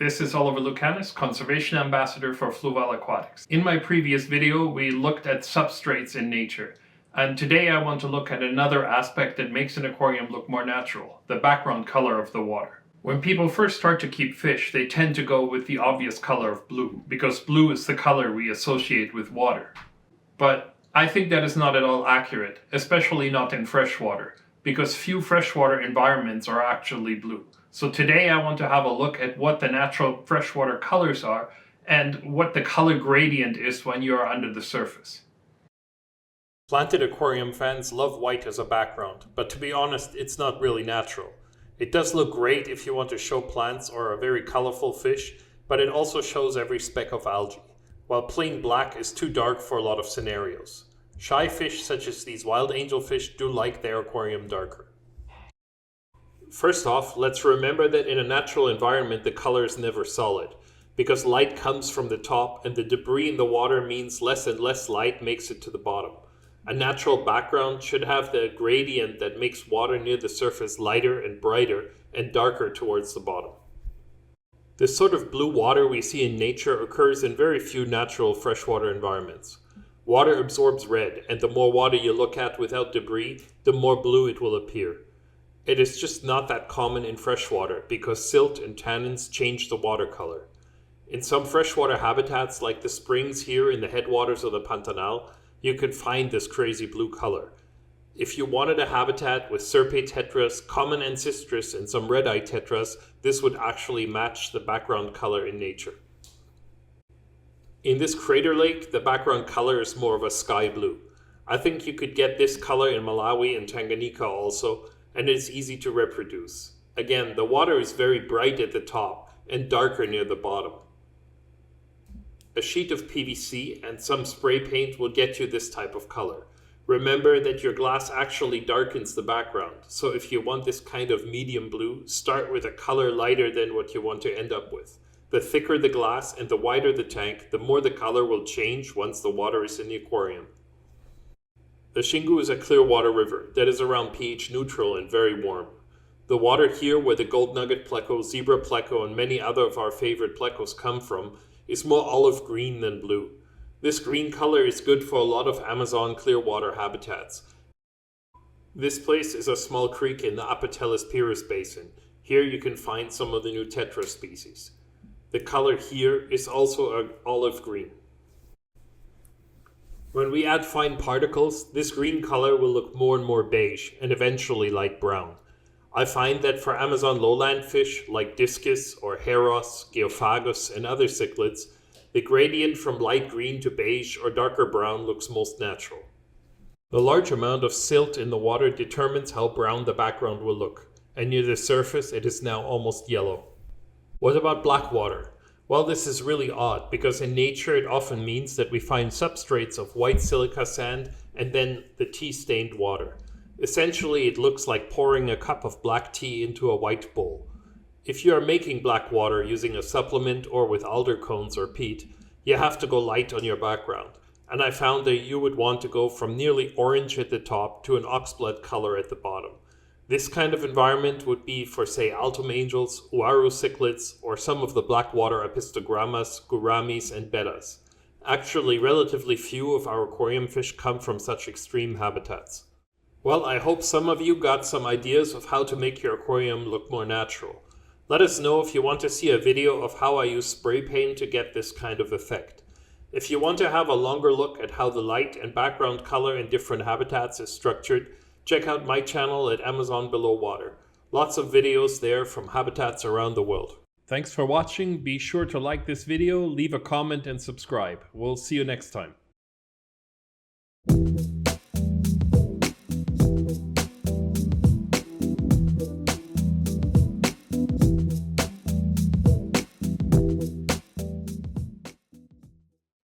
This is Oliver Lucanus, Conservation Ambassador for Fluval Aquatics. In my previous video, we looked at substrates in nature. And today I want to look at another aspect that makes an aquarium look more natural, the background color of the water. When people first start to keep fish, they tend to go with the obvious color of blue, because blue is the color we associate with water. But I think that is not at all accurate, especially not in freshwater, because few freshwater environments are actually blue. So today I want to have a look at what the natural freshwater colors are and what the color gradient is when you are under the surface. Planted aquarium fans love white as a background, but to be honest, it's not really natural. It does look great if you want to show plants or a very colorful fish, but it also shows every speck of algae, while plain black is too dark for a lot of scenarios. Shy fish such as these wild angelfish do like their aquarium darker. First off, let's remember that in a natural environment the color is never solid, because light comes from the top and the debris in the water means less and less light makes it to the bottom. A natural background should have the gradient that makes water near the surface lighter and brighter and darker towards the bottom. This sort of blue water we see in nature occurs in very few natural freshwater environments. Water absorbs red, and the more water you look at without debris, the more blue it will appear. It is just not that common in freshwater because silt and tannins change the water color. In some freshwater habitats like the springs here in the headwaters of the Pantanal, you could find this crazy blue color. If you wanted a habitat with serpae tetras, common ancestris, and some red-eye tetras, this would actually match the background color in nature. In this crater lake, the background color is more of a sky blue. I think you could get this color in Malawi and Tanganyika also, and it's easy to reproduce. Again, the water is very bright at the top and darker near the bottom. A sheet of PVC and some spray paint will get you this type of color. Remember that your glass actually darkens the background, so if you want this kind of medium blue, start with a color lighter than what you want to end up with. The thicker the glass and the wider the tank, the more the color will change once the water is in the aquarium. The Xingu is a clear water river that is around pH neutral and very warm. The water here where the gold nugget pleco, zebra pleco, and many other of our favorite plecos come from is more olive green than blue. This green color is good for a lot of Amazon clear water habitats. This place is a small creek in the Apatelis Pyrrhus basin. Here you can find some of the new tetra species. The color here is also an olive green. When we add fine particles, this green color will look more and more beige and eventually light brown. I find that for Amazon lowland fish like discus or heros, geophagus, and other cichlids, the gradient from light green to beige or darker brown looks most natural. The large amount of silt in the water determines how brown the background will look, and near the surface it is now almost yellow. What about black water? Well, this is really odd because in nature it often means that we find substrates of white silica sand and then the tea-stained water. Essentially, it looks like pouring a cup of black tea into a white bowl. If you are making black water using a supplement or with alder cones or peat, you have to go light on your background. And I found that you would want to go from nearly orange at the top to an oxblood color at the bottom. This kind of environment would be for, say, altum angels, uaru cichlids, or some of the blackwater apistogrammas, gouramis, and bettas. Actually, relatively few of our aquarium fish come from such extreme habitats. Well, I hope some of you got some ideas of how to make your aquarium look more natural. Let us know if you want to see a video of how I use spray paint to get this kind of effect. If you want to have a longer look at how the light and background color in different habitats is structured, check out my channel at Amazon Below Water. Lots of videos there from habitats around the world. Thanks for watching. Be sure to like this video, leave a comment, and subscribe. We'll see you next time.